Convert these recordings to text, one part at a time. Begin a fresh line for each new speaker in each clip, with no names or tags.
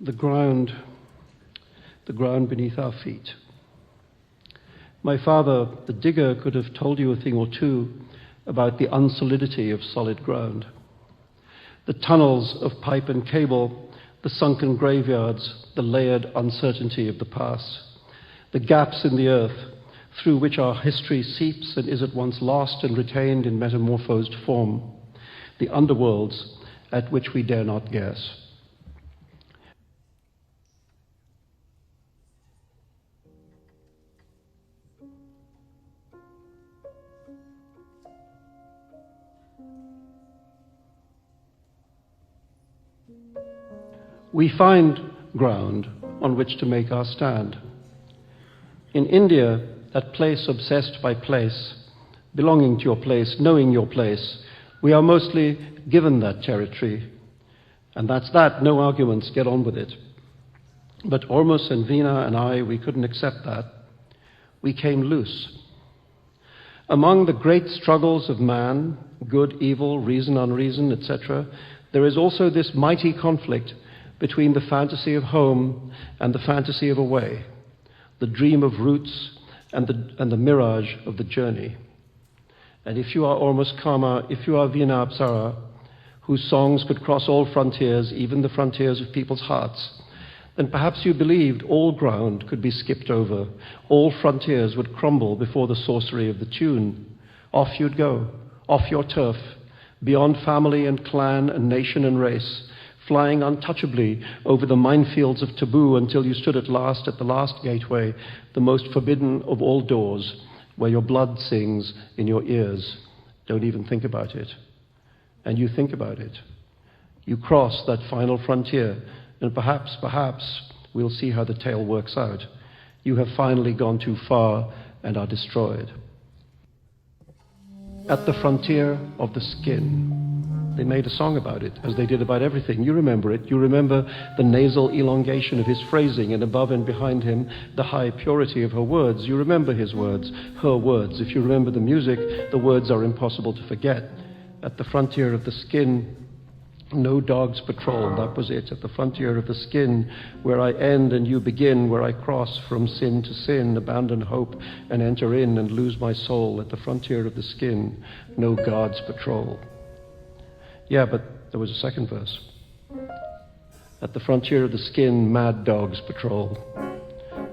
the ground beneath our feet. My father, the digger, could have told you a thing or two about the unsolidity of solid ground. The tunnels of pipe and cable, the sunken graveyards, the layered uncertainty of the past, the gaps in the earth through which our history seeps and is at once lost and retained in metamorphosed form, the underworlds at which we dare not guess. We find ground on which to make our stand. In India, that place obsessed by place, belonging to your place, knowing your place, we are mostly given that territory. And that's that, no arguments, get on with it. But Ormus and Veena and I, we couldn't accept that. We came loose. Among the great struggles of man, good, evil, reason, unreason, etc., there is also this mighty conflict between the fantasy of home and the fantasy of away, the dream of roots and the mirage of the journey. And if you are Ormus Kama, if you are Veena Apsara, whose songs could cross all frontiers, even the frontiers of people's hearts, then perhaps you believed all ground could be skipped over, all frontiers would crumble before the sorcery of the tune. Off you'd go, off your turf, beyond family and clan and nation and race, flying untouchably over the minefields of taboo until you stood at last at the last gateway, the most forbidden of all doors, where your blood sings in your ears. Don't even think about it. And you think about it. You cross that final frontier, and perhaps, we'll see how the tale works out. You have finally gone too far and are destroyed. At the frontier of the skin. They made a song about it, as they did about everything. You remember it. You remember the nasal elongation of his phrasing, and above and behind him, the high purity of her words. You remember his words, her words. If you remember the music, the words are impossible to forget. At the frontier of the skin, no dogs patrol. That was it. At the frontier of the skin, where I end and you begin, where I cross from sin to sin, abandon hope and enter in and lose my soul. At the frontier of the skin, no guards patrol. Yeah, but there was a second verse. At the frontier of the skin, mad dogs patrol.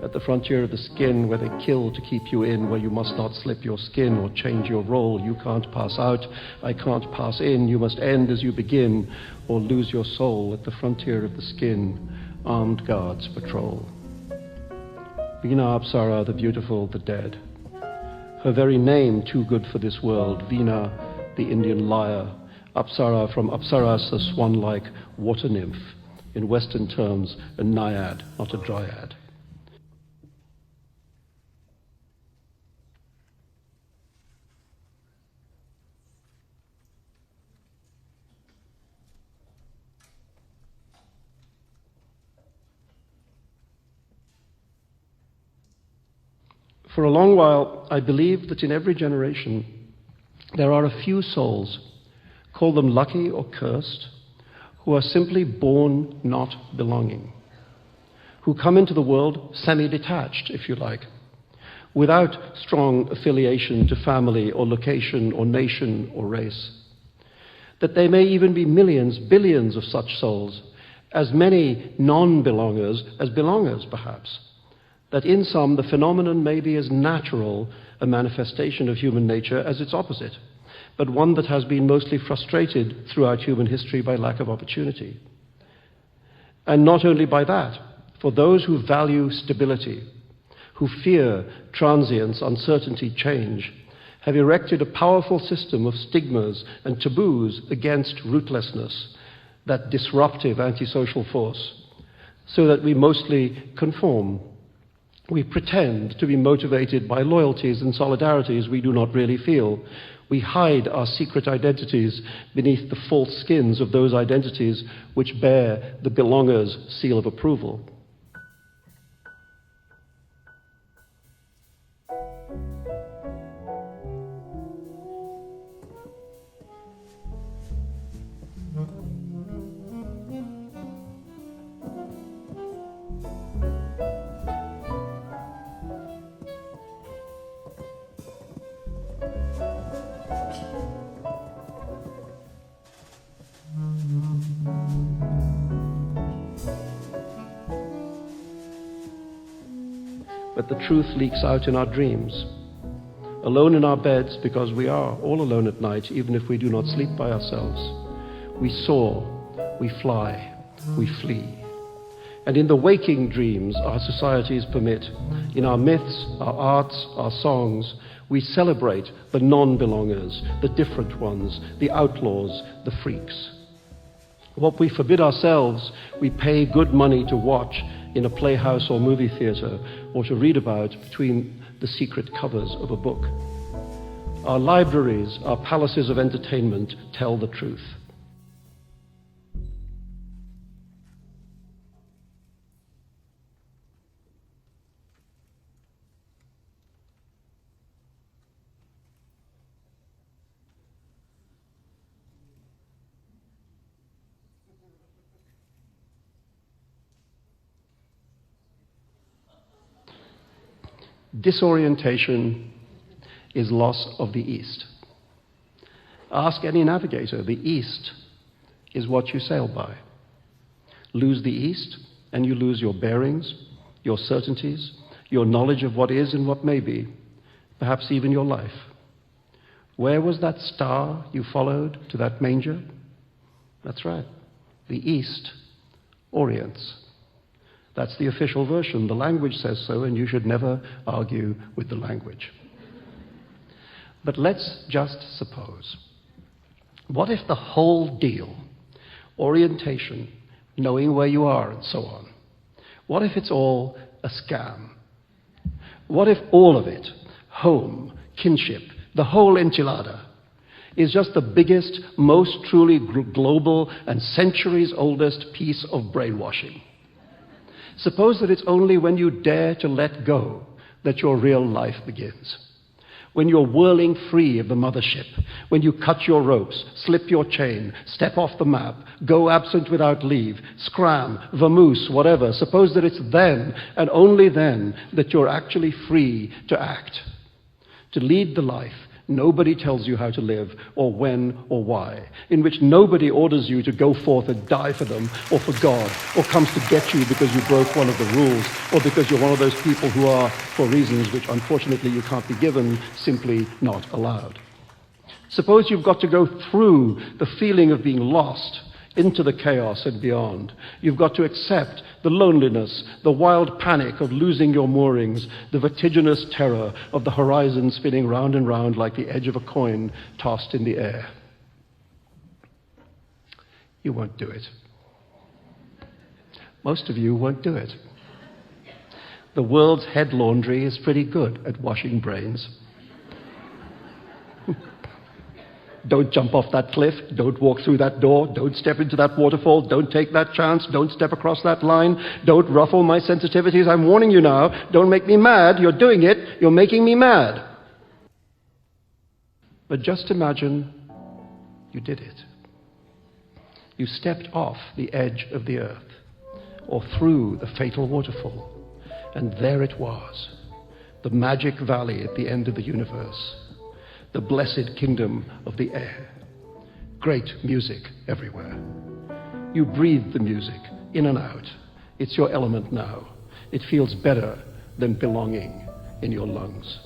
At the frontier of the skin, where they kill to keep you in, where you must not slip your skin or change your role. You can't pass out, I can't pass in. You must end as you begin or lose your soul. At the frontier of the skin, armed guards patrol. Veena Apsara, the beautiful, the dead. Her very name, too good for this world. Veena, the Indian lyre. Apsara, from Apsaras, a swan-like water nymph. In Western terms, a naiad, not a dryad. For a long while, I believed that in every generation there are a few souls, call them lucky or cursed, who are simply born not belonging, who come into the world semi-detached, if you like, without strong affiliation to family or location or nation or race. That there may even be millions, billions of such souls, as many non-belongers as belongers, perhaps. That in some, the phenomenon may be as natural a manifestation of human nature as its opposite, but one that has been mostly frustrated throughout human history by lack of opportunity. And not only by that, for those who value stability, who fear transience, uncertainty, change, have erected a powerful system of stigmas and taboos against rootlessness, that disruptive antisocial force, so that we mostly conform. We pretend to be motivated by loyalties and solidarities we do not really feel. We hide our secret identities beneath the false skins of those identities which bear the belonger's seal of approval. but the truth leaks out in our dreams. Alone in our beds, because we are all alone at night, even if we do not sleep by ourselves. We soar, we fly, we flee. And in the waking dreams our societies permit, in our myths, our arts, our songs, we celebrate the non-belongers, the different ones, the outlaws, the freaks. What we forbid ourselves, we pay good money to watch in a playhouse or movie theater, or to read about between the secret covers of a book. Our libraries, our palaces of entertainment tell the truth. Disorientation is loss of the East. Ask any navigator, the East is what you sail by. Lose the East, and you lose your bearings, your certainties, your knowledge of what is and what may be, perhaps even your life. Where was that star you followed to that manger? That's right. The East orients. That's the official version. The language says so, and you should never argue with the language. But let's just suppose. What if the whole deal, orientation, knowing where you are, and so on, what if it's all a scam? What if all of it, home, kinship, the whole enchilada, is just the biggest, most truly global, and centuries oldest piece of brainwashing? Suppose that it's only when you dare to let go that your real life begins. When you're whirling free of the mothership, when you cut your ropes, slip your chain, step off the map, go absent without leave, scram, vamoose, whatever. Suppose that it's then, and only then, that you're actually free to act, to lead the life nobody tells you how to live, or when, or why, in which nobody orders you to go forth and die for them, or for God, or comes to get you because you broke one of the rules, or because you're one of those people who are, for reasons which unfortunately you can't be given, simply not allowed. Suppose you've got to go through the feeling of being lost into the chaos and beyond. You've got to accept the loneliness, the wild panic of losing your moorings, the vertiginous terror of the horizon spinning round and round like the edge of a coin tossed in the air. You won't do it. Most of you won't do it. The world's head laundry is pretty good at washing brains. Don't jump off that cliff, don't walk through that door, don't step into that waterfall, don't take that chance, don't step across that line, don't ruffle my sensitivities. I'm warning you now, don't make me mad. You're doing it, you're making me mad. But just imagine you did it. You stepped off the edge of the earth, or through the fatal waterfall, and there it was, the magic valley at the end of the universe. The blessed kingdom of the air. Great music everywhere. You breathe the music in and out. It's your element now. It feels better than belonging in your lungs.